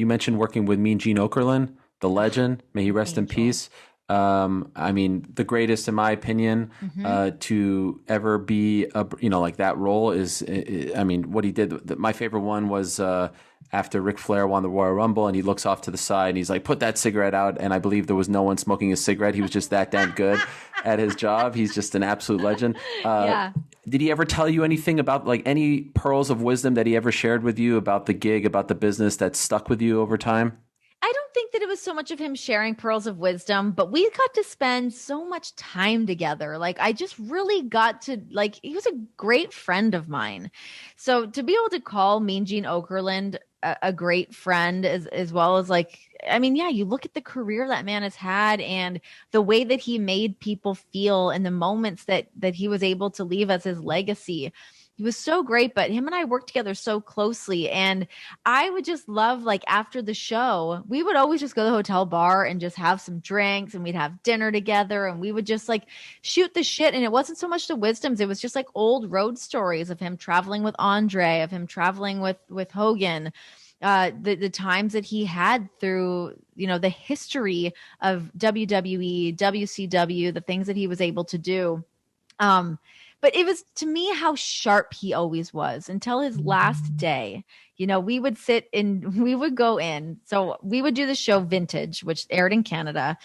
You mentioned working with Mean Gene Okerlund, the legend. May he rest in Angel. peace. I mean, the greatest, in my opinion, Hmm. to ever be like that role is. I mean, what he did. My favorite one was after Ric Flair won the Royal Rumble, and he looks off to the side and he's like, "Put that cigarette out." And I believe there was no one smoking a cigarette. He was just that damn good at his job. He's just an absolute legend. Yeah. Did he ever tell you anything about like any pearls of wisdom that he ever shared with you about the gig, about the business that stuck with you over time? I don't think that it was so much of him sharing pearls of wisdom, but we got to spend so much time together. Like, I just really got to, like, he was a great friend of mine. So to be able to call Mean Gene Okerlund a great friend, as well as, like, I mean, yeah, you look at the career that man has had and the way that he made people feel and the moments that he was able to leave as his legacy. He was so great, but him and I worked together so closely. And I would just love, like, after the show, we would always just go to the hotel bar and just have some drinks and we'd have dinner together and we would just like shoot the shit. And it wasn't so much the wisdoms, it was just like old road stories of him traveling with Andre, of him traveling with Hogan, the times that he had through, the history of WWE, WCW, the things that he was able to do. Um, but it was, to me, how sharp he always was until his last day. We would sit in, we would go in. So we would do the show Vintage, which aired in Canada.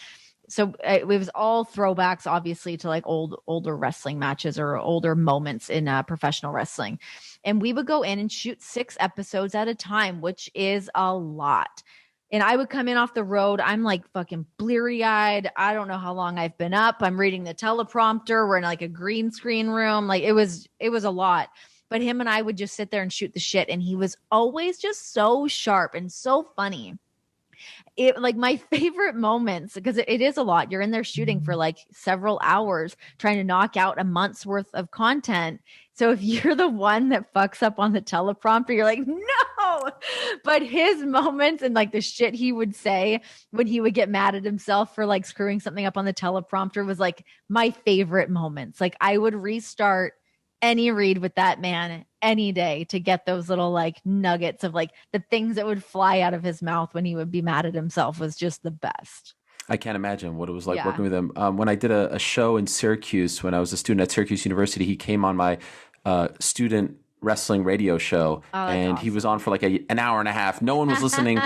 So it was all throwbacks, obviously, to like older wrestling matches or older moments in professional wrestling. And we would go in and shoot 6 episodes at a time, which is a lot. And I would come in off the road. I'm like fucking bleary eyed. I don't know how long I've been up. I'm reading the teleprompter. We're in like a green screen room. Like it was a lot. But him and I would just sit there and shoot the shit. And he was always just so sharp and so funny. It, like, my favorite moments, because it is a lot. You're in there shooting for like several hours trying to knock out a month's worth of content. So if you're the one that fucks up on the teleprompter, you're like, no. But his moments and like the shit he would say when he would get mad at himself for like screwing something up on the teleprompter was like my favorite moments. Like, I would restart any read with that man any day to get those little like nuggets of like the things that would fly out of his mouth when he would be mad at himself was just the best. I can't imagine what it was like Yeah. working with him. When I did a show in Syracuse, when I was a student at Syracuse University, he came on my student wrestling radio show, Oh, that's and he was awesome. on for like an hour and a half. No one was listening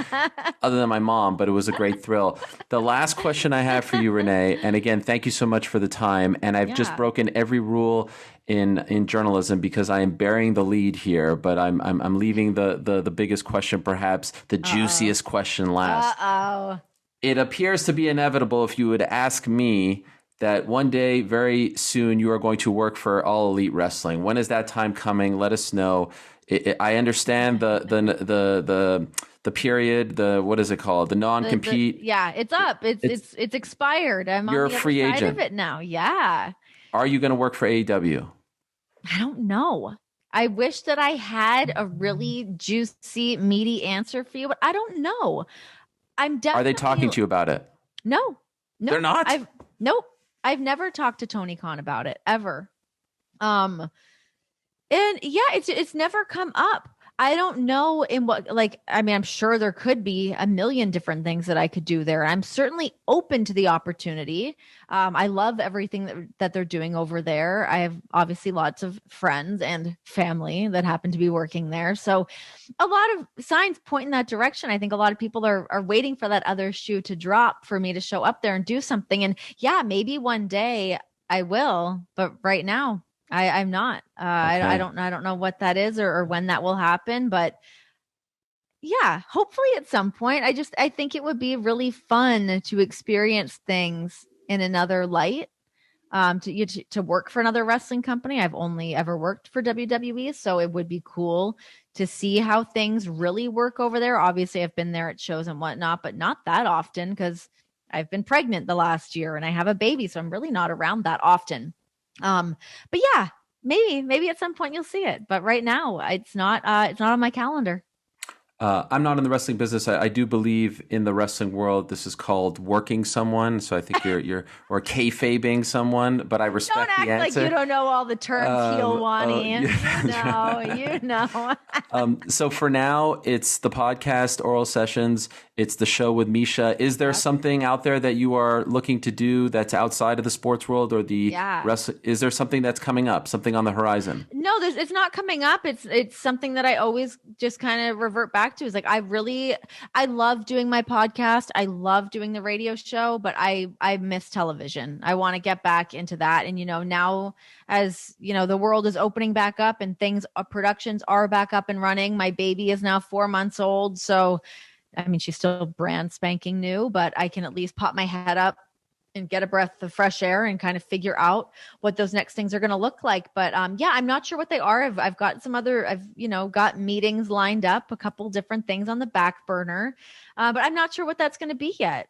other than my mom, but it was a great thrill. The last question I have for you, Renee, and again, thank you so much for the time. And I've just Yeah. broken every rule in journalism because I am bearing the lead here, but I'm leaving the biggest question, perhaps the Uh-oh. juiciest question, last. Uh-oh. It appears to be inevitable if you would ask me that one day, very soon, you are going to work for All Elite Wrestling. When is that time coming? Let us know. I understand the period, the what is it called? The The non-compete. yeah, it's up. It's It's it's it's expired. I'm on you're a the other free side of agent. it now. Yeah. Are you going to work for AEW? I don't know. I wish that I had a really juicy, meaty answer for you, but I don't know. I'm Are they definitely talking to you about it? no, They're nope. not. Nope. I've never talked to Tony Khan about it ever. Um, and yeah, it's never come up. I don't know in what, like, I mean, I'm sure there could be a million different things that I could do there. I'm certainly open to the opportunity. I love everything that they're doing over there. I have obviously lots of friends and family that happen to be working there. So a lot of signs point in that direction. I think a lot of people are waiting for that other shoe to drop for me to show up there and do something. And yeah, maybe one day I will, but right now I'm not. Okay. I don't know what that is or when that will happen, but yeah, hopefully at some point. I think it would be really fun to experience things in another light. To work for another wrestling company. I've only ever worked for WWE, so it would be cool to see how things really work over there. Obviously, I've been there at shows and whatnot, but not that often because I've been pregnant the last year and I have a baby, so I'm really not around that often. But yeah, maybe at some point you'll see it, but right now it's not on my calendar. I'm not in the wrestling business. I do believe in the wrestling world. This is called working someone. So I think you're or kayfabing someone. But I Don't respect the act like answer. you don't know all the terms, Helwani. Yeah. You know. So for now, it's the podcast, Oral Sessions. It's the show with Misha. Is there something out there that you are looking to do that's outside of the sports world or the rest? Is there something that's coming up, something on the horizon? No, it's not coming up. It's something that I always just kind of revert back to. Is like I love doing my podcast. I love doing the radio show, but I miss television. I want to get back into that. And now as the world is opening back up and things productions are back up and running. My baby is now 4 months old, so I mean she's still brand spanking new, but I can at least pop my head up and get a breath of fresh air and kind of figure out what those next things are going to look like. But yeah, I'm not sure what they are. I've got some other, I've, got meetings lined up, a couple different things on the back burner, but I'm not sure what that's going to be yet.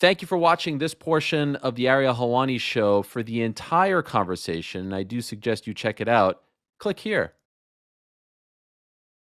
Thank you for watching this portion of the Ariel Helwani Show. For the entire conversation, I do suggest you check it out. Click here.